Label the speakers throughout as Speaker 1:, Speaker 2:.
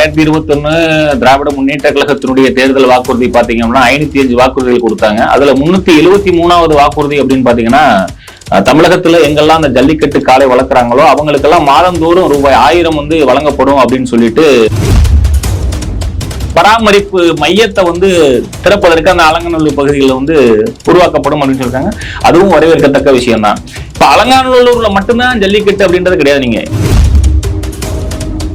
Speaker 1: 2021 திராவிட முன்னேற்ற கழகத்தினுடைய தேர்தல் வாக்குறுதி பாத்தீங்கன்னா 505 வாக்குறுதிகள் கொடுத்தாங்க. அதுல 373வது வாக்குறுதி அப்படின்னு பாத்தீங்கன்னா, தமிழகத்துல எங்கெல்லாம் அந்த ஜல்லிக்கட்டு காளை வளர்க்குறாங்களோ அவங்களுக்கெல்லாம் மாதந்தோறும் ரூபாய் 1000 வந்து வழங்கப்படும் அப்படின்னு சொல்லிட்டு பராமரிப்பு மையத்தை திறப்பதற்கு அந்த அலங்காநல்லூர் பகுதிகளில் உருவாக்கப்படும் அப்படின்னு சொல்றாங்க. அதுவும் வரவேற்கத்தக்க விஷயம் தான். இப்ப அலங்காநல்லூர்ல மட்டும்தான் ஜல்லிக்கட்டு அப்படின்றது கிடையாது. நீங்க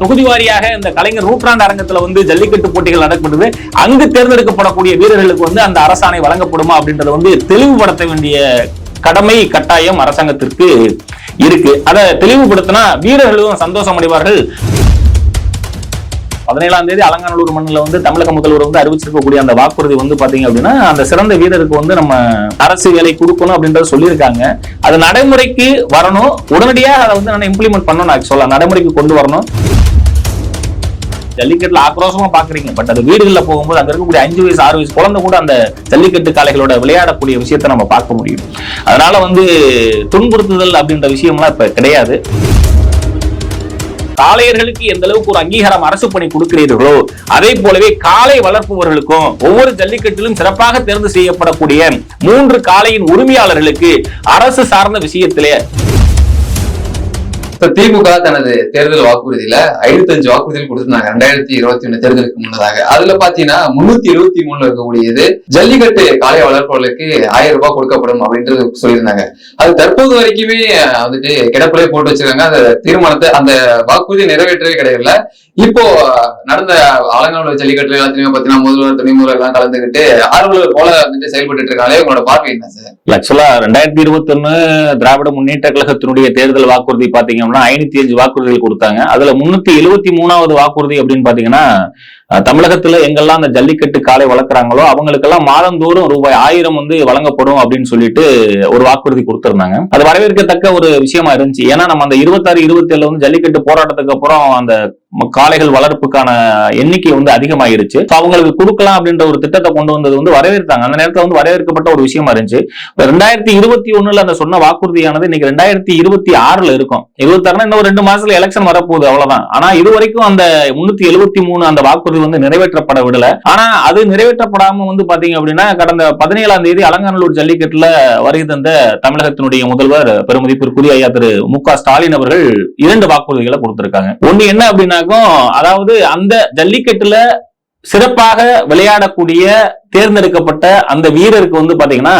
Speaker 1: தொகுதி வாரியாக இந்த கலைஞர் நூற்றாண்டு அரங்கத்துல ஜல்லிக்கட்டு போட்டிகள் நடக்கிறது. அங்கு தேர்ந்தெடுக்கப்படக்கூடிய வீரர்களுக்கு அந்த அரசாணை வழங்கப்படுமா அப்படின்றத தெளிவுபடுத்த வேண்டிய கடமை கட்டாயம் அரசாங்கத்திற்கு இருக்கு. அதை தெளிவுபடுத்தினா வீரர்களும் சந்தோஷம் அடைவார்கள். 17ஆம் தேதி அலங்காநல்லூர் மண்ணில் தமிழக முதல்வர் அறிவிச்சிருக்கக்கூடிய அந்த வாக்குறுதி பாத்தீங்க அப்படின்னா, அந்த சிறந்த வீரருக்கு நம்ம அரசு வேலை கொடுக்கணும் அப்படின்றத சொல்லியிருக்காங்க. அது நடைமுறைக்கு வரணும். உடனடியாக அதை இம்ப்ளிமெண்ட் பண்ணணும். நான் சொல்ல நடைமுறைக்கு கொண்டு வரணும். ஜல்லிக்கட்டுல ஆக்ரோஷமா பாக்குறீங்க, பட் அது வீடுகள்ல போகும்போது அங்க இருக்கக்கூடிய 5 வயசு 6 வயசு குழந்தை கூட அந்த ஜல்லிக்கட்டு காளைகளோட விளையாடக்கூடிய விஷயத்தை நம்ம பார்க்க முடியும். அதனால துன்புறுத்துதல் அப்படின்ற விஷயம்லாம் இப்ப கிடையாது. காளையர்களுக்கு எந்த அளவுக்கு ஒரு அங்கீகாரம் அரசு பணி கொடுக்கிறீர்களோ அதே போலவே காளை வளர்ப்பவர்களுக்கும் ஒவ்வொரு ஜல்லிக்கட்டிலும் சிறப்பாக தேர்ந்து செய்யப்படக்கூடிய 3 காளையின் உரிமையாளர்களுக்கு அரசு சார்ந்த விஷயத்திலே
Speaker 2: திமுக தனது தேர்தல் வாக்குறுதியில 55 வாக்குறுதிகள் கொடுத்திருந்தாங்க 2021 தேர்தலுக்கு முன்னதாக. அதுல பாத்தீங்கன்னா 373 இருக்கக்கூடியது ஜல்லிக்கட்டு காளை வளர்ப்பவர்களுக்கு 1000 ரூபாய் கொடுக்கப்படும் அப்படின்றது சொல்லியிருந்தாங்க. அது தற்போது வரைக்குமே கிடப்பிலே போட்டு வச்சிருக்காங்க. அந்த தீர்மானத்தை அந்த வாக்குறுதி நிறைவேற்றவே கிடையாது. இப்போ நடந்த அலங்காநல்லூர் ஜல்லிக்கட்டுல எல்லாத்தையுமே பாத்தீங்கன்னா முதல்வர் துணை முதல்வர் எல்லாம் கலந்துகிட்டு ஆர்வலர் போல செயல்பட்டு இருக்காங்களே. உங்களோட பார்வை என்ன சார்?
Speaker 1: ஆக்சுவலா 2021 திராவிட முன்னேற்ற கழகத்தினுடைய தேர்தல் வாக்குறுதி பாத்தீங்கன்னா 505 வாக்குறுதிகள் கொடுத்தாங்க. அதுல 373வது வாக்குறுதி அப்படின்னு பாத்தீங்கன்னா, தமிழகத்துல எங்கெல்லாம் அந்த ஜல்லிக்கட்டு காளை வளர்க்குறாங்களோ அவங்களுக்கெல்லாம் மாதந்தோறும் ரூபாய் 1000 வழங்கப்படும் அப்படின்னு சொல்லிட்டு ஒரு வாக்குறுதி கொடுத்திருந்தாங்க. அது வரவேற்கத்தக்க ஒரு விஷயமா இருந்துச்சு. ஏன்னா நம்ம அந்த 26, 27 ஜல்லிக்கட்டு போராட்டத்துக்கு அப்புறம் அந்த காளைகள் வளர்ப்புக்கான எண்ணிக்கை அதிகமாயிருச்சு. அவங்களுக்கு கொடுக்கலாம் அப்படின்ற ஒரு திட்டத்தை கொண்டு வந்தது வரவேற்றாங்க. அந்த நேரத்தில் வரவேற்கப்பட்ட ஒரு விஷயமா இருந்துச்சு. 2021 அந்த சொன்ன வாக்குறுதியானது இன்னைக்கு 2026 இருக்கும். 26 இன்னும் 2 மாசத்துல எலெக்ஷன் வரப்போகுது, அவ்வளவுதான். ஆனா இதுவரைக்கும் அந்த 373 அந்த வாக்குறுதி நிறைவேற்றப்பட விடல. ஆனா அது நிறைவேற்றப்படாம பாத்தீங்க அப்படின்னா, கடந்த 17ஆம் தேதி அலங்காநல்லூர் ஜல்லிக்கட்டுல வருகை தந்த தமிழகத்தினுடைய முதல்வர் பெருமதிப்பிற்குரிய ஐயா திரு மு.க. ஸ்டாலின் அவர்கள் 2 வாக்குறுதிகளை கொடுத்திருக்காங்க. ஒண்ணு என்ன அப்படின்னாக்கும், அதாவது அந்த ஜல்லிக்கட்டுல சிறப்பாக விளையாடக்கூடிய தேர்ந்தெடுக்கப்பட்ட அந்த வீரருக்கு பாத்தீங்கன்னா,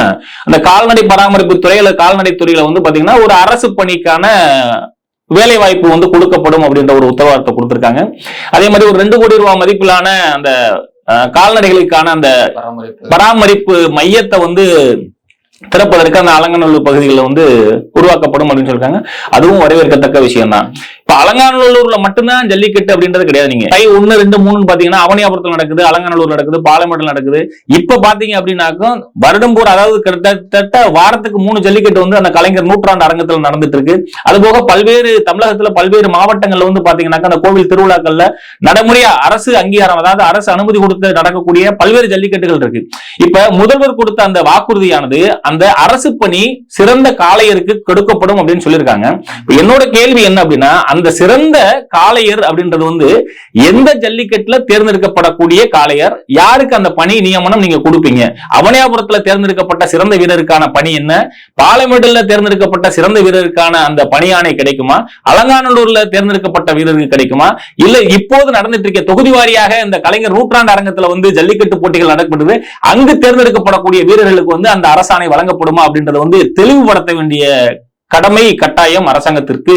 Speaker 1: அந்த கால்நடை பராமரிப்பு துறையில கால்நடை துறையில பாத்தீங்கன்னா ஒரு அரசு பணிக்கான வேலை வாய்ப்பு கொடுக்கப்படும் அப்படின்ற ஒரு உத்தரவாதத்தை கொடுத்திருக்காங்க. அதே மாதிரி ஒரு 2 கோடி ரூபாய் மதிப்பிலான அந்த கால்நடைகளுக்கான அந்த பராமரிப்பு மையத்தை திறப்பதற்கு அந்த அலங்காநல்லூர் பகுதிகளில் உருவாக்கப்படும் அப்படின்னு சொல்றாங்க. அதுவும் வரவேற்கத்தக்க விஷயம் தான். இப்ப அலங்காநல்லூர்ல மட்டும்தான் ஜல்லிக்கட்டு அப்படின்றது கிடையாது. நீங்க 1, 2, 3 பாத்தீங்கன்னா அவனியாபுரத்தில் நடக்குது, அலங்காநல்லூர் நடக்குது, பாலமேட்டில் நடக்குது. இப்ப பாத்தீங்க அப்படின்னாக்கும் வருடம்பூர், அதாவது கிட்டத்தட்ட வாரத்துக்கு 3 ஜல்லிக்கட்டு அந்த கலைஞர் நூற்றாண்டு அரங்கத்தில் நடந்துட்டு இருக்கு. அது போக பல்வேறு தமிழகத்துல பல்வேறு மாவட்டங்கள்ல பாத்தீங்கன்னாக்கா அந்த கோவில் திருவிழாக்கள்ல நடைமுறையா அரசு அங்கீகாரம், அதாவது அரசு அனுமதி கொடுத்து நடக்கக்கூடிய பல்வேறு ஜல்லிக்கட்டுகள் இருக்கு. இப்ப முதல்வர் கொடுத்த அந்த வாக்குறுதியானது அந்த அரசு பணி சிறந்த காளையருக்கு கொடுக்கப்படும் அப்படின்னு சொல்லியிருக்காங்க. என்னோட கேள்வி என்ன அப்படின்னா, அந்த சிறந்த காளையர் அப்படின்றது எந்த ஜல்லிக்கட்டுல தேர்ந்தெடுக்கப்படக்கூடிய காளையர், யாருக்கு அந்த பணி நியமனம் நீங்க கொடுப்பீங்க? அவனியாபுரத்துல தேர்ந்தெடுக்கப்பட்ட சிறந்த வீரருக்கான பணி என்ன? பாலமேடுல தேர்ந்தெடுக்கப்பட்ட சிறந்த வீரருக்கான அந்த பணியாணை கிடைக்குமா? அலங்காநல்லூர்ல தேர்ந்தெடுக்கப்பட்ட வீரருக்கு கிடைக்குமா? இல்ல இப்போது நடந்துட்டு இருக்க தொகுதி வாரியாக இந்த கலைஞர் நூற்றாண்டு அரங்கத்துல ஜல்லிக்கட்டு போட்டிகள் நடக்கிறது, அங்கு தேர்ந்தெடுக்கப்படக்கூடிய வீரர்களுக்கு அந்த அரசாணை வழங்கப்படுமா அப்படின்றத தெளிவுபடுத்த வேண்டிய கடமை கட்டாயம் அரசாங்கத்திற்கு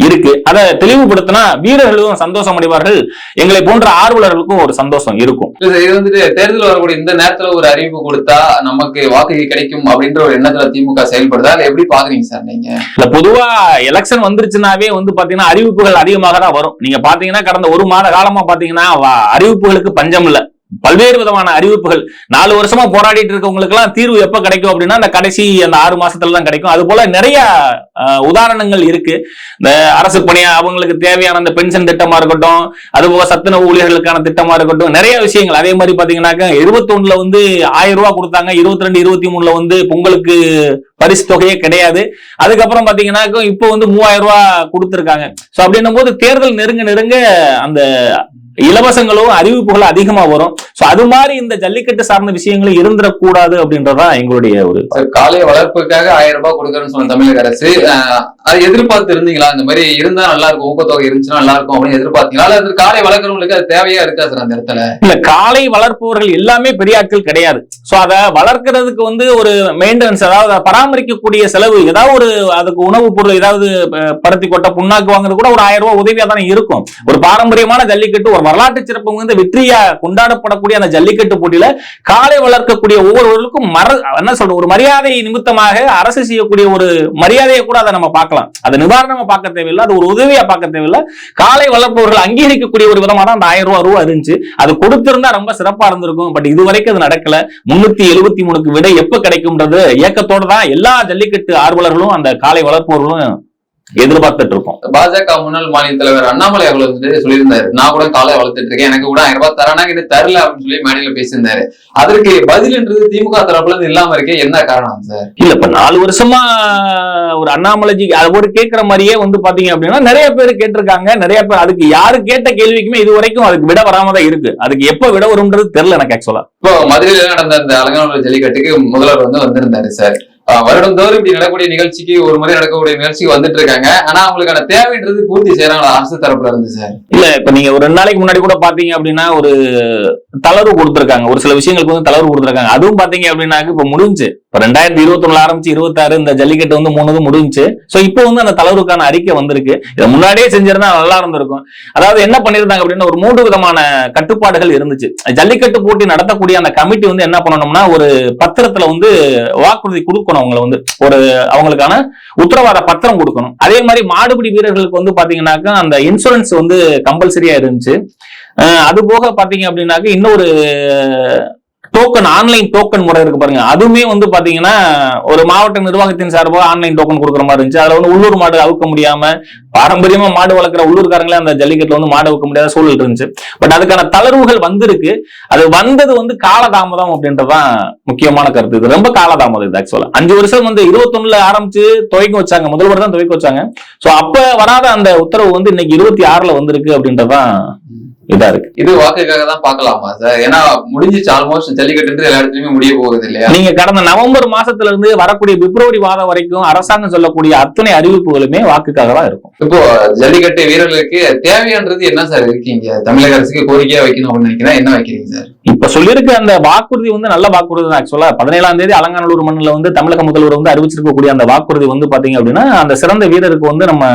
Speaker 1: இருக்கு. அதை தெளிவுபடுத்தினா வீரர்களும் சந்தோஷம் அடைவார்கள். எங்களை போன்ற ஆர்வலர்களுக்கும் ஒரு சந்தோஷம் இருக்கும்.
Speaker 2: இது தேர்தல் வரக்கூடிய இந்த நேரத்துல ஒரு அறிவிப்பு கொடுத்தா நமக்கு வாக்கு கிடைக்கும் அப்படின்ற ஒரு எண்ணத்துல திமுக செயல்படுதா? எப்படி பாக்குறீங்க சார் நீங்க?
Speaker 1: இல்ல, பொதுவா எலெக்ஷன் வந்துருச்சுனாவே பாத்தீங்கன்னா அறிவிப்புகள் அதிகமாக தான் வரும். நீங்க பாத்தீங்கன்னா கடந்த 1 மாத காலமா பாத்தீங்கன்னா அறிவிப்புகளுக்கு பஞ்சம் இல்ல. பல்வேறு விதமான அறிவிப்புகள் 4 வருஷமா போராடிட்டு இருக்கவங்களுக்கு எல்லாம் தீர்வு எப்ப கிடைக்கும் அப்படின்னா அந்த கடைசி அந்த 6 மாசத்துல தான் கிடைக்கும். அது போல நிறைய உதாரணங்கள் இருக்கு. இந்த அரசு பணியா அவங்களுக்கு தேவையான அந்த பென்ஷன் திட்டமா இருக்கட்டும், அதுபோக சத்துணவு ஊழியர்களுக்கான திட்டமா இருக்கட்டும், நிறைய விஷயங்கள். அதே மாதிரி பாத்தீங்கன்னாக்க 21 1000 ரூபாய் கொடுத்தாங்க, 22, 23 பொங்கலுக்கு பரிசு தொகையே கிடையாது. அதுக்கப்புறம் பாத்தீங்கன்னா இப்போ 3000 ரூபாய் கொடுத்திருக்காங்க. சோ அப்படின்னும் போது தேர்தல் நெருங்க அந்த இலவசங்களும் அறிவிப்புகளும் அதிகமா வரும். சோ அது மாதிரி இந்த ஜல்லிக்கட்டு சார்ந்த விஷயங்களும் இருந்துடக்கூடாது அப்படின்றதான் எங்களுடைய ஒரு
Speaker 2: காளைய வளர்ப்புக்காக 1000 ரூபாய் கொடுக்கறன்னு சொன்ன தமிழக அரசு அதை எதிர்பார்த்து இருந்தீங்களா? இந்த மாதிரி இருந்தா நல்லா இருக்கும், ஊக்கத்தொகை இருந்துச்சுன்னா நல்லா இருக்கும் அப்படின்னு எதிர்பார்த்தீங்களா? அல்லது காளை வளர்க்கறவங்களுக்கு அது தேவையா இருக்கா சார் அந்த இடத்துல?
Speaker 1: இல்ல, காளை வளர்ப்பவர்கள் எல்லாமே பெரிய ஆட்கள் கிடையாது. சோ அதை வளர்க்கறதுக்கு ஒரு மெயின்டெனன்ஸ், அதாவது பராமரிக்கக்கூடிய செலவு, ஏதாவது ஒரு அதுக்கு உணவுப் பொருள், ஏதாவது பருத்தி கொட்டை புண்ணாக்கு வாங்குறது கூட ஒரு 1000 ரூபாய் உதவியா தானே இருக்கும். ஒரு பாரம்பரியமான ஜல்லிக்கட்டு, ஒரு வரலாற்று சிறப்பு மிகுந்த வெற்றியா கொண்டாடப்படக்கூடிய அந்த ஜல்லிக்கட்டு போட்டியில காளை வளர்க்கக்கூடிய ஒவ்வொருவருக்கும் என்ன சொல்ற ஒரு மரியாதை நிமித்தமாக அரசு செய்யக்கூடிய ஒரு மரியாதையை கூட அதை நம்ம பார்க்கலாம். அதை நிவாரணமா பார்க்க தேவையில்லை, அது ஒரு உதவியா பார்க்க தேவையில்லை. காளை வளர்ப்பவர்கள் அங்கீகரிக்கக்கூடிய ஒரு விதமா தான் அந்த 1000 ரூபாய் இருந்துச்சு. அது கொடுத்திருந்தா ரொம்ப சிறப்பா இருந்திருக்கும். பட் இதுவரைக்கும் அது நடக்கல. 373க்கு விடை எப்ப கிடைக்கும்ன்றது ஏக்கத்தோட தான் எல்லா ஜல்லிக்கட்டு ஆர்வலர்களும் அந்த காளை வளர்ப்பவர்களும் எதிர்பார்த்துட்டு இருக்கோம்.
Speaker 2: பாஜக முன்னாள் மாநில தலைவர் அண்ணாமலை அவர்கள் வந்துட்டு சொல்லியிருந்தாரு, நான் கூட காளை வளர்த்துட்டு இருக்கேன், எனக்கு கூட 1000 ரூபாய் தரானா இது தரல அப்படின்னு சொல்லி மேடையில பேசியிருந்தாரு. அதற்கு பதில்ன்றது திமுக தரப்புல இருந்து இல்லாம இருக்கே, என்ன காரணம் சார்?
Speaker 1: இல்ல, இப்ப 4 வருஷமா ஒரு அண்ணாமலைஜி அது கேட்கிற மாதிரியே பாத்தீங்க அப்படின்னா நிறைய பேர் கேட்டிருக்காங்க. நிறைய பேர் அதுக்கு யாரு கேட்ட கேள்விக்குமே இது வரைக்கும் அதுக்கு விட வராம தான் இருக்கு. அதுக்கு எப்ப விட வரும்ன்றது தெரியல எனக்கு ஆக்சுவலா.
Speaker 2: இப்போ மதுரையில நடந்த அந்த அலங்காநல்லூர் ஜல்லிக்கட்டுக்கு முதல்வர் வந்திருந்தாரு சார். வருடந்தோறும் இப்படி நடக்கக்கூடிய நிகழ்ச்சிக்கு, ஒரு முறை நடக்கக்கூடிய நிகழ்ச்சிக்கு வந்துட்டு இருக்காங்க. ஆனா அவங்களுக்கான தேவைன்றது பூர்த்தி செய்யறாங்களா அரசு தரப்புல இருந்து சார்? இல்ல,
Speaker 1: இப்ப நீங்க ஒரு 2 நாளைக்கு முன்னாடி கூட பாத்தீங்க அப்படின்னா ஒரு தளர்வு கொடுத்திருக்காங்க, ஒரு சில விஷயங்களுக்கு தளர்வு கொடுத்திருக்காங்க. அதுவும் பாத்தீங்க அப்படின்னா இப்ப முடிஞ்சு, இப்ப 2021 ஆரம்பிச்சு 26 இந்த ஜல்லிக்கட்டு 3 முடிஞ்சு. சோ இப்போ அந்த தளர்வுக்கான அறிக்கை வந்திருக்கு. இதை முன்னாடியே செஞ்சிருந்தா நல்லா இருந்திருக்கும். அதாவது என்ன பண்ணிருந்தாங்க அப்படின்னா ஒரு 3 விதமான கட்டுப்பாடுகள் இருந்துச்சு. ஜல்லிக்கட்டு போட்டி நடத்தக்கூடிய அந்த கமிட்டி என்ன பண்ணணும்னா ஒரு பத்திரத்துல வாக்குறுதி கொடுக்கணும். ஒரு அவங்களுக்கான உத்தரவாத பத்திரம் கொடுக்கணும். அதே மாதிரி மாடுபிடி வீரர்களுக்கு பாத்தீங்கன்னாக்கா அந்த இன்சூரன்ஸ் கம்பல்சரியா இருந்துச்சு. அது போக பாத்தீங்க அப்படின்னாக்க இன்னொரு டோக்கன், ஆன்லைன் டோக்கன் முறை இருக்கு பாருங்க. அதுவுமே பாத்தீங்கன்னா ஒரு மாவட்ட நிர்வாகத்தின் சார்பாக ஆன்லைன் டோக்கன் கொடுக்குற மாதிரி இருந்துச்சு. அதுல உள்ளூர் மாடு அவுக்க முடியாம, பாரம்பரியமா மாடு வளர்க்குற உள்ளூர்காரங்களே அந்த ஜல்லிக்கட்டுல மாடு அவுக்க முடியாத சூழல் இருந்துச்சு. பட் அதுக்கான தளர்வுகள் வந்திருக்கு. அது வந்தது காலதாமதம் அப்படின்றதான் முக்கியமான கருத்து. இது ரொம்ப காலதாமதம். இது ஆக்சுவலா 5 வருஷம் 21ல ஆரம்பிச்சு துவைக்க வச்சாங்க, முதல்வர் தான் துவைக்க வச்சாங்க. சோ அப்ப வராத அந்த உத்தரவு இன்னைக்கு 26ல வந்திருக்கு அப்படின்றதான் இதா இருக்கு.
Speaker 2: இது வாக்குக்காக தான் பாக்கலாமா சார்? ஏன்னா முடிஞ்சிச்சு, ஆல்மோஸ்ட் ஜல்லிக்கட்டு எல்லா இடத்துலயுமே முடிய போகுது இல்லையா?
Speaker 1: நீங்க கடந்த நவம்பர் மாசத்துல இருந்து வரக்கூடிய பிப்ரவரி மாதம் வரைக்கும் அரசாங்கம் சொல்லக்கூடிய அத்தனை அறிவிப்புகளுமே வாக்குக்காக தான் இருக்கும்.
Speaker 2: இப்போ ஜல்லிக்கட்டு வீரர்களுக்கு தேவையானது என்ன சார் இருக்கீங்க? தமிழக அரசுக்கு கோரிக்கையா வைக்கணும் அப்படின்னு நினைக்கிறேன், என்ன வைக்கிறீங்க சார்?
Speaker 1: இப்ப சொல்லியிருக்க அந்த வாக்குறுதி நல்ல வாக்குறுதி தான். ஆக்சுவலா 17ஆம் தேதி அலங்காநல்லூர் மண்ணில் தமிழக முதல்வர் அறிவிச்சிருக்கக்கூடிய அந்த வாக்குறுதி பாத்தீங்க அப்படின்னா அந்த சிறந்த வீரருக்கு நம்ம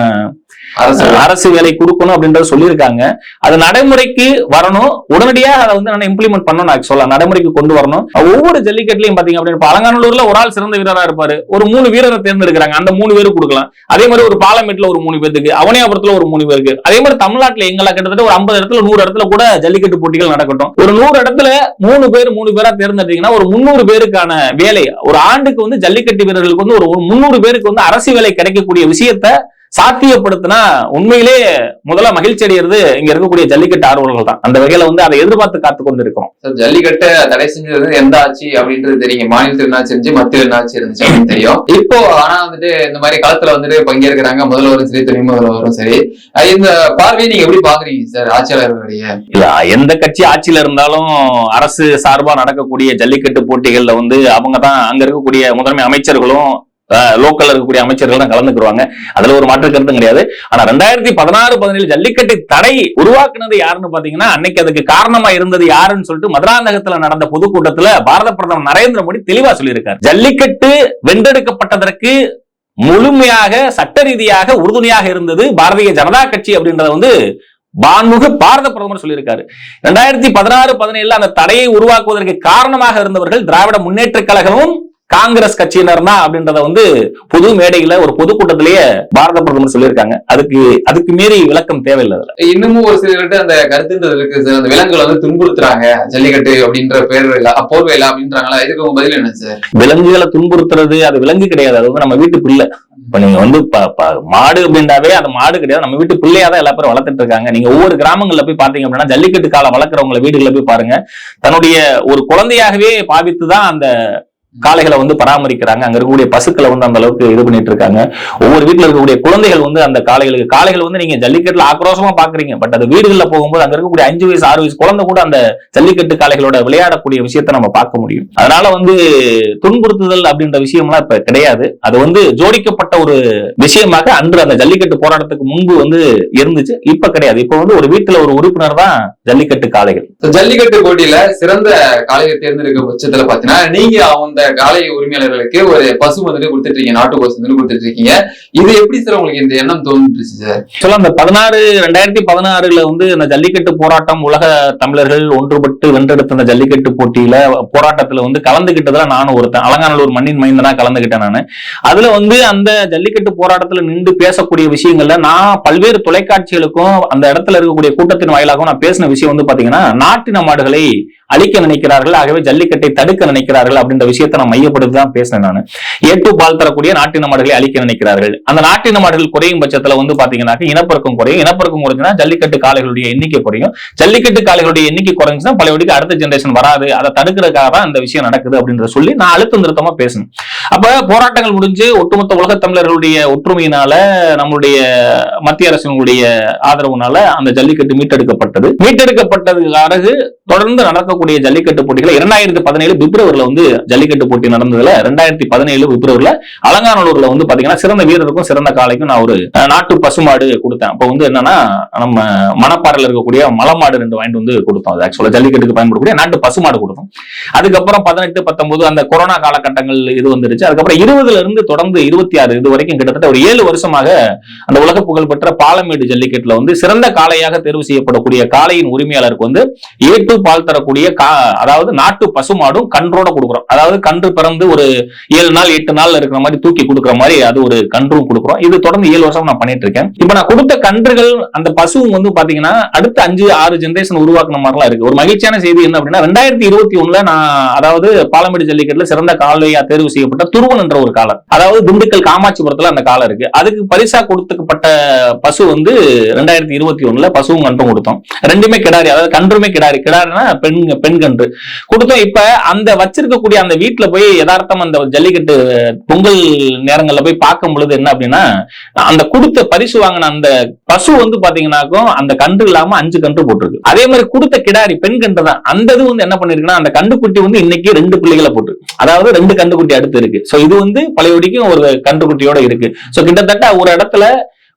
Speaker 1: அரசு வேலை கொடுக்கணும் அப்படின்றத சொல்லியிருக்காங்க. அது நடைமுறைக்கு வரணும், உடனடியாக அதை இம்ப்ளிமெண்ட் பண்ணணும். ஆக்சுவலா நடைமுறைக்கு கொண்டு வரணும். ஒவ்வொரு ஜல்லிக்கட்டுலயும் பாத்தீங்க அப்படின்னா அலங்காநல்லூர்ல ஒரு ஆள் சிறந்த வீரரா இருப்பாரு, ஒரு 3 வீரரை தேர்ந்தெடுக்கிறாங்க, அந்த 3 பேருக்கு கொடுக்கலாம். அதே மாதிரி ஒரு பாலமேட்ல ஒரு 3 பேருக்கு, அவனியாபுரத்துல ஒரு 3 பேருக்கு, அதே மாதிரி தமிழ்நாட்டுல எங்களை கிட்டத்தட்ட ஒரு 50 இடத்துல 100 இடத்துல கூட ஜல்லிக்கட்டு போட்டிகள் நடக்கட்டும். ஒரு 100 இடத்துல 3 பேரா தேர்ந்தெடுத்தீங்கன்னா ஒரு 300 பேருக்கான வேலை, ஒரு ஆண்டுக்கு ஜல்லிக்கட்டு வீரர்களுக்கு ஒரு 300 பேருக்கு அரசு வேலை கிடைக்கக்கூடிய விஷயத்த சாத்தியப்படுத்தினா உண்மையிலே முதல்ல மகிழ்ச்சி அடைகிறது இங்க இருக்கக்கூடிய ஜல்லிக்கட்டு ஆர்வலர்கள் தான். அந்த வகையில அதை எதிர்பார்த்து காத்து கொண்டு இருக்கிறோம்.
Speaker 2: ஜல்லிக்கட்டை தடை செஞ்சது எந்த ஆட்சி அப்படின்றது தெரியும், மாநிலத்தில் என்ன செஞ்சு மத்தியில் என்ன ஆட்சி இருந்துச்சு அப்படின்னு தெரியும். இப்போ ஆனா இந்த மாதிரி களத்துல பங்கேற்கிறாங்க முதல்வரும் சரி, துணை முதல்வரும் சரி. இந்த பார்வையை நீங்க எப்படி பாக்குறீங்க சார் ஆட்சியாளர்களுடைய?
Speaker 1: இல்ல, எந்த கட்சி ஆட்சியில இருந்தாலும் அரசு சார்பா நடக்கக்கூடிய ஜல்லிக்கட்டு போட்டிகள்ல அவங்க தான் அங்க இருக்கக்கூடிய முதன்மை அமைச்சர்களும் லோக்கல்ல இருக்கக்கூடிய அமைச்சர்கள் தான் கலந்துக்குவாங்க. அதுல ஒரு மாற்று கருத்தும் கிடையாது. ஆனா 2016-17 ஜல்லிக்கட்டு தடை உருவாக்குனது யாருன்னு பாத்தீங்கன்னா அன்னைக்கு அதுக்கு காரணமா இருந்தது யாருன்னு சொல்லிட்டு மதுராந்தகத்துல நடந்த பொதுக்கூட்டத்துல பாரத பிரதமர் நரேந்திர மோடி தெளிவா சொல்லியிருக்காரு. ஜல்லிக்கட்டு வென்றெடுக்கப்பட்டதற்கு முழுமையாக சட்ட ரீதியாக உறுதுணையாக இருந்தது பாரதிய ஜனதா கட்சி அப்படின்றத பான்முக பாரத பிரதமர் சொல்லியிருக்காரு. 2016-17 அந்த தடையை உருவாக்குவதற்கு காரணமாக இருந்தவர்கள் திராவிட முன்னேற்ற கழகமும் காங்கிரஸ் கட்சியினர் தான் அப்படின்றத பொது மேடையில ஒரு பொதுக்கூட்டத்திலேயே பாரத பிரதமர் சொல்லியிருக்காங்க. அதுக்கு மீறி விளக்கம் தேவையில்லை.
Speaker 2: இன்னமும் ஒரு சிலர்கிட்ட அந்த கருத்துன்றது இருக்கு சார். அந்த விலங்குகளை துன்புறுத்துறாங்க ஜல்லிக்கட்டு அப்படின்ற போர்வையில அப்படின்றாங்களா, இதுக்கு உங்க பதில் என்ன சார்?
Speaker 1: விலங்குகளை துன்புறுத்துறது அது விலங்கு கிடையாது, அது நம்ம வீட்டு பிள்ளை. இப்ப நீங்க மாடு அப்படின்றாவே அது மாடு கிடையாது, நம்ம வீட்டு பிள்ளையாதான் எல்லா பேரும் வளர்த்துட்டு இருக்காங்க. நீங்க ஒவ்வொரு கிராமங்கள்ல போய் பாத்தீங்க அப்படின்னா ஜல்லிக்கட்டு காலம் வளர்க்குறவங்க வீடுகளை போய் பாருங்க, தன்னுடைய ஒரு குழந்தையாகவே பாவித்துதான் அந்த காளைகளை வந்து பராமரிக்கிறாங்க. அங்க இருக்கக்கூடிய பசுக்களை வந்து அந்த அளவுக்கு இது பண்ணிட்டு இருக்காங்க. ஒவ்வொரு வீட்டுல இருக்கக்கூடிய குழந்தைகள் வந்து அந்த காளைகள் வந்து நீங்க ஜல்லிக்கட்டுல ஆக்ரோஷமா பாக்குறீங்க. பட் அது வீடுகளில் போகும்போது அங்க இருக்கக்கூடிய 5 வயசு 6 வயசு குழந்தை கூட அந்த ஜல்லிக்கட்டு காளைகளோட விளையாடக்கூடிய விஷயத்தை நம்ம பார்க்க முடியும். அதனால வந்து துன்புறுத்துதல் அப்படின்ற விஷயம்லாம் இப்ப கிடையாது. அது வந்து ஜோடிக்கப்பட்ட ஒரு விஷயமாக அன்று அந்த ஜல்லிக்கட்டு போராட்டத்துக்கு முன்பு வந்து இருந்துச்சு. இப்ப கிடையாது. இப்ப வந்து ஒரு வீட்டுல ஒரு உறுப்பினர் தான் ஜல்லிக்கட்டு காளைகள்.
Speaker 2: ஜல்லிக்கட்டு போட்டியில சிறந்த காளையை தேர்ந்தெடுக்க பட்சத்துல பாத்தீங்கன்னா நீங்க அந்த காளை உரிமையாளர்களுக்கு ஒரு பசு வந்து கொடுத்துட்டு இருக்கீங்க, நாட்டு பசு வந்து கொடுத்துட்டு இருக்கீங்க. இது எப்படி சார் உங்களுக்கு இந்த எண்ணம் தோன்றுச்சு சார்?
Speaker 1: சொல்ல அந்த 2016 வந்து இந்த ஜல்லிக்கட்டு போராட்டம் உலக தமிழர்கள் ஒன்றுபட்டு வென்றெடுத்த அந்த ஜல்லிக்கட்டு போட்டியில போராட்டத்துல வந்து கலந்துகிட்டதுல நானும் ஒருத்தன். அலங்காநல்லூர் மண்ணின் மைந்தனா கலந்துகிட்டேன் நானு. அதுல வந்து அந்த ஜல்லிக்கட்டு போராட்டத்துல நின்று பேசக்கூடிய விஷயங்கள்ல நான் பல்வேறு தொலைக்காட்சிகளுக்கும் அந்த இடத்துல இருக்கக்கூடிய கூட்டத்தின் வாயிலாகவும் நான் பேசின விஷயம் வந்து பாத்தீங்கன்னா, நாட்டின மாடுகளை அழிக்க நினைக்கிறார்கள், ஆகவே ஜல்லிக்கட்டை தடுக்க நினைக்கிறார்கள் அப்படின்ற விஷயத்தை நான் மையப்படுத்தி தான் பேசினேன். நான் ஏட்டு பால் தரக்கூடிய நாட்டின மாடுகளை அழிக்க நினைக்கிறார்கள். அந்த நாட்டின மாடுகள் குறையும் பட்சத்துல வந்து பாத்தீங்கன்னா இனப்பெருக்கம் குறையும். இனப்பெருக்கம் குறைஞ்சுன்னா ஜல்லிக்கட்டு காளைகளுடைய எண்ணிக்கை குறையும். ஜல்லிக்கட்டு காளைகளுடைய எண்ணிக்கை குறைஞ்சுன்னா பழையபடிக்கு அடுத்த ஜெனரேஷன் வராது. அதை தடுக்கிறதுக்காக தான் இந்த விஷயம் நடக்குது அப்படின்ற சொல்லி நான் அழுத்தம் திருத்தமா பேசணும். அப்ப போராட்டங்கள் முடிஞ்சு ஒட்டுமொத்த உலக தமிழர்களுடைய ஒற்றுமையினால நம்மளுடைய மத்திய அரசினுடைய ஆதரவுனால அந்த ஜல்லிக்கட்டு மீட்டெடுக்கப்பட்டதுக்கு பிறகு தொடர்ந்து நடக்கக்கூடிய ஜல்லிக்கட்டு போட்டிகள் 2017 பிப்ரவரியில வந்து ஜல்லிக்கட்டு போட்டி நடந்ததுல 2017 பிப்ரவரியில அலங்காநல்லூர்ல வந்து பாத்தீங்கன்னா சிறந்த வீரருக்கும் சிறந்த காளைக்கும் நான் ஒரு நாட்டு பசுமாடு கொடுத்தேன். அப்ப வந்து என்னன்னா நம்ம மணப்பாறையில் இருக்கக்கூடிய மலமாடு 2 வாங்கிட்டு வந்து கொடுத்தோம். அது ஆக்சுவலா ஜல்லிக்கட்டுக்கு பயன்படக்கூடிய நாட்டு பசுமாடு கொடுத்தோம். அதுக்கப்புறம் 18, 19 அந்த கொரோனா காலகட்டங்கள் இது வந்துருச்சு. அதுக்கப்புறம் 20ல இருந்து தொடர்ந்து 26 இது வரைக்கும் கிட்டத்தட்ட ஒரு 7 வருஷமாக அந்த உலக புகழ்பெற்ற பாலமேடு ஜல்லிக்கட்டுல வந்து சிறந்த காளையாக தேர்வு செய்யப்படக்கூடிய காளையின் உரிமையாளருக்கு வந்து ஏட்டு பால் தரக்கூடிய அதாவது நாட்டு பசுமாடும் கன்றோட கொடுக்குறோம். அதாவது கன்று பிறந்து ஒரு 7 நாள் 8 நாள் இருக்கிற மாதிரி தூக்கி கொடுக்குற மாதிரி அது ஒரு கன்றும் கொடுக்குறோம். இது தொடர்ந்து 7 வருஷம் நான் பண்ணிட்டு இருக்கேன். இப்ப நான் கொடுத்த கன்றுகள் அந்த பசுவும் வந்து பாத்தீங்கன்னா அடுத்த 5-6 ஜெனரேஷன் உருவாக்குன மாதிரிலாம் இருக்கு. ஒரு மகிழ்ச்சியான செய்தி என்ன அப்படின்னா 2021ல நான் அதாவது பாலமேடு ஜல்லிக்கட்டுல சிறந்த காளையா தேர்வு செய்யப்பட்ட துருவன் என்ற ஒரு காளை, அதாவது திண்டுக்கல் காமாட்சிபுரத்துல அந்த காளை இருக்கு. அதுக்கு பரிசா கொடுத்துக்கப்பட்ட பசு வந்து 2021ல பசுவும் கன்றும் கொடுத்தோம். ரெண்டுமே கிடாரி, அதாவது கன்றுமே கிடாரி பெண் கன்று கொடுத்தோம். இப்ப அந்த வச்சிருக்கக்கூடிய அந்த வீட்டுல போய் யதார்த்தம் அந்த ஜல்லிக்கட்டு பொங்கல் நேரங்கள்ல போய் பார்க்கும் பொழுது என்ன அப்படின்னா அந்த கொடுத்த பரிசு வாங்கின அந்த பசு வந்து பாத்தீங்கன்னாக்கும் அந்த கன்று இல்லாம 5 கன்று போட்டிருக்கு. அதே மாதிரி கொடுத்த கிடாரி பெண் கன்று தான். அந்த இது வந்து என்ன பண்ணிருக்குன்னா அந்த கண்டுக்குட்டி வந்து இன்னைக்கு 2 பிள்ளைகளை போட்டு, அதாவது 2 கண்டுக்குட்டி அடுத்து இருக்கு. சோ இது வந்து பழையபடிக்கும் ஒரு கண்டுக்குட்டியோட இருக்கு. சோ கிட்டத்தட்ட ஒரு இடத்துல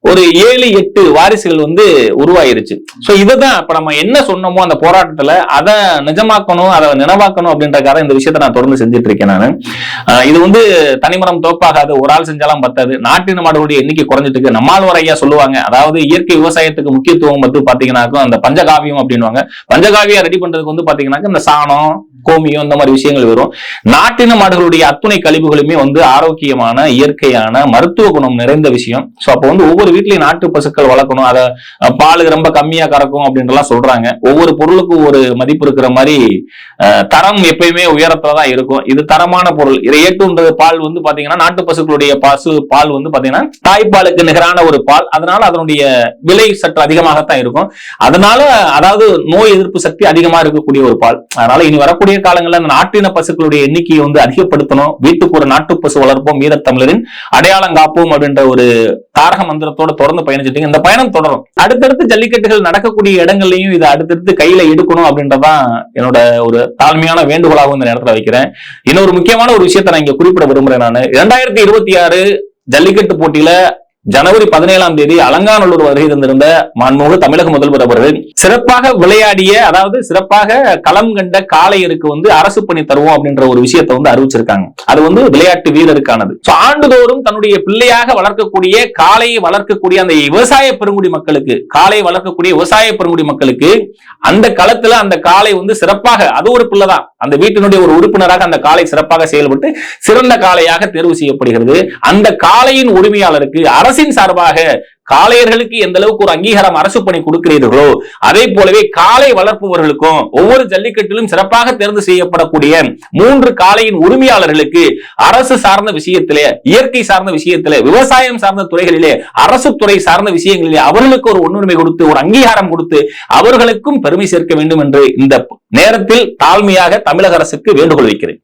Speaker 1: ஒரு 7-8 வாரிசுகள் வந்து உருவாயிருச்சு. சோ இதுதான் இப்ப நம்ம என்ன சொன்னோமோ அந்த போராட்டத்துல அதை நிஜமாக்கணும், அதை நினைவாக்கணும் அப்படின்றக்காக இந்த விஷயத்த நான் தொடர்ந்து செஞ்சுட்டு இருக்கேன். நான் இது வந்து தனிமரம் தோப்பாகாது, ஒரு ஆள் செஞ்சாலும் பத்தாது. நாட்டின மாடுகளுடைய எண்ணிக்கை குறைஞ்சிட்டு இருக்கு. நம்மாழ்வார் ஐயா சொல்லுவாங்க, அதாவது இயற்கை விவசாயத்துக்கு முக்கியத்துவம் வந்து பாத்தீங்கன்னாக்கும் அந்த பஞ்சகாவியம் அப்படின்வாங்க. பஞ்சகாவியம் ரெடி பண்றதுக்கு வந்து பாத்தீங்கன்னாக்க இந்த சாணம் கோமியம் இந்த மாதிரி விஷயங்கள் வரும். நாட்டின மாடுகளுடைய அத்துணை கழிவுகளுமே வந்து ஆரோக்கியமான இயற்கையான மருத்துவ குணம் நிறைந்த விஷயம். சோ அப்ப வந்து ஒவ்வொரு வீட்லயும் நாட்டு பசுக்கள் வளர்க்கணும். அத பால் ரொம்ப கம்மியா கறக்கும் அப்படின்றலாம் சொல்றாங்க. ஒவ்வொரு பொருளுக்கும் ஒரு மதிப்பு இருக்கிற மாதிரி தரம் எப்பயுமே உயரத்துலதான் இருக்கும். இது தரமான பொருள். இதை ஏற்றுன்றது பால் வந்து பாத்தீங்கன்னா நாட்டு பசுக்களுடைய பசு பால் வந்து பாத்தீங்கன்னா தாய்ப்பாலுக்கு நிகரான ஒரு பால். அதனால அதனுடைய விலை சற்று அதிகமாகத்தான் இருக்கும். அதனால அதாவது நோய் எதிர்ப்பு சக்தி அதிகமா இருக்கக்கூடிய ஒரு பால். அதனால இனி வரக்கூடிய காலங்களில் அந்த நாட்டின பசுக்களுடைய எண்ணிக்கையை வந்து அதிகப்படுத்தணும். வீட்டுக்கு ஒரு நாட்டு பசு வளர்ப்போம், வீர தமிழரின் அடையாளம் காப்போம் அப்படின்ற ஒரு தாரக மந்திரத்தோட தொடர்ந்து பயணிச்சுட்டு இந்த பயணம் தொடரும். அடுத்தடுத்து ஜல்லிக்கட்டுகள் நடக்கக்கூடிய இடங்கள்லையும் இதை அடுத்தடுத்து கையில எடுக்கணும் அப்படின்றதான் என்னோட ஒரு தாழ்மையான வேண்டுகோளாகவும் இந்த நேரத்தில் வைக்கிறேன். இன்னொரு முக்கியமான ஒரு விஷயத்தை நான் இங்க குறிப்பிட விரும்புறேன். நான் 2026 ஜல்லிக்கட்டு போட்டியில ஜனவரி 17ஆம் தேதி அலங்காநல்லூர் வருகை தந்திருந்த மாண்புமிகு தமிழக முதல்வர் அவர்கள் சிறப்பாக விளையாடிய, அதாவது சிறப்பாக களம் கண்ட காளையருக்கு வந்து அரசு பணி தருவோம் அப்படின்ற ஒரு விஷயத்தை வந்து அறிவிச்சிருக்காங்க. அது வந்து விளையாட்டு வீரருக்கானது. ஆண்டுதோறும் தன்னுடைய பிள்ளையாக வளர்க்கக்கூடிய காளையை வளர்க்கக்கூடிய அந்த விவசாய பெருங்குடி மக்களுக்கு, காளை வளர்க்கக்கூடிய விவசாய பெருங்குடி மக்களுக்கு அந்த களத்துல அந்த காளை வந்து சிறப்பாக, அது ஒரு பிள்ளைதான், அந்த வீட்டினுடைய ஒரு உறுப்பினராக அந்த காளை சிறப்பாக செயல்பட்டு சிறந்த காளையாக தேர்வு செய்யப்படுகிறது. அந்த காளையின் உரிமையாளருக்கு அரசின் சார்பாக காளையர்களுக்கு எந்த அளவுக்கு ஒரு அங்கீகாரம் அரசு பணி கொடுக்கிறீர்களோ அதே போலவே காளை வளர்ப்பவர்களுக்கும் ஒவ்வொரு ஜல்லிக்கட்டிலும் சிறப்பாக தேர்ந்து செய்யப்படக்கூடிய 3 காளையின் உரிமையாளர்களுக்கு அரசு சார்ந்த விஷயத்திலே, இயற்கை சார்ந்த விஷயத்திலே, விவசாயம் சார்ந்த துறைகளிலே, அரசு துறை சார்ந்த விஷயங்களிலே அவர்களுக்கு ஒரு முன்னுரிமை கொடுத்து ஒரு அங்கீகாரம் கொடுத்து அவர்களுக்கும் பெருமை சேர்க்க வேண்டும் என்று இந்த நேரத்தில் தாழ்மையாக தமிழக அரசுக்கு வேண்டுகோள் வைக்கிறேன்.